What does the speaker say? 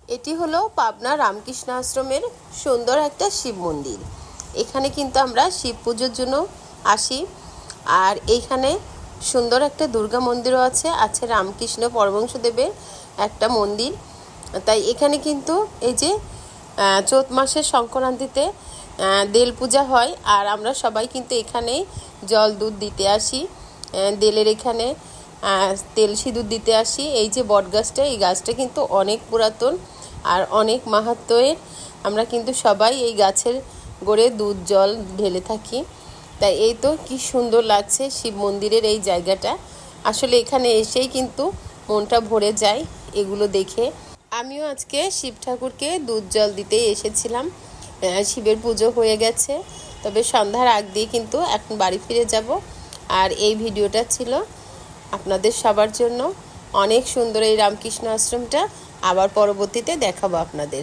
এটি হলো পাবনা রামকৃষ্ণ আশ্রমের সুন্দর একটা শিব মন্দির। এখানে কিন্তু আমরা শিব পুজোর জন্য আসি। আর এইখানে সুন্দর একটা দুর্গা মন্দিরও আছে রামকৃষ্ণ পরমহংসদেবের একটা মন্দির। তাই এখানে কিন্তু এই যে চৈত মাসের সংক্রান্তিতে দেল পূজা হয়, আর আমরা সবাই কিন্তু এখানেই জল দুধ দিতে আসি। দেলের এখানে তেল সিঁদুর দিতে আসি। এই যে বট গাছটা, এই গাছটা কিন্তু অনেক পুরাতন আর অনেক মাহাত্ম্যের। আমরা কিন্তু সবাই এই গাছের গোড়ে দুধ জল ঢেলে থাকি। তাই এই তো কি সুন্দর লাগছে শিব মন্দিরের এই জায়গাটা। আসলে এখানে এসেই কিন্তু মনটা ভরে যায় এগুলো দেখে। আমিও আজকে শিব ঠাকুরকে দুধ জল দিতেই এসেছিলাম। শিবের পুজো হয়ে গেছে, তবে সন্ধ্যার আগ দিয়ে কিন্তু এখন বাড়ি ফিরে যাব। আর এই ভিডিওটা ছিল আপনাদের সবার জন্য। অনেক সুন্দর এই রামকৃষ্ণ আশ্রমটা। আবার পরবর্তীতে দেখাবো আপনাদের।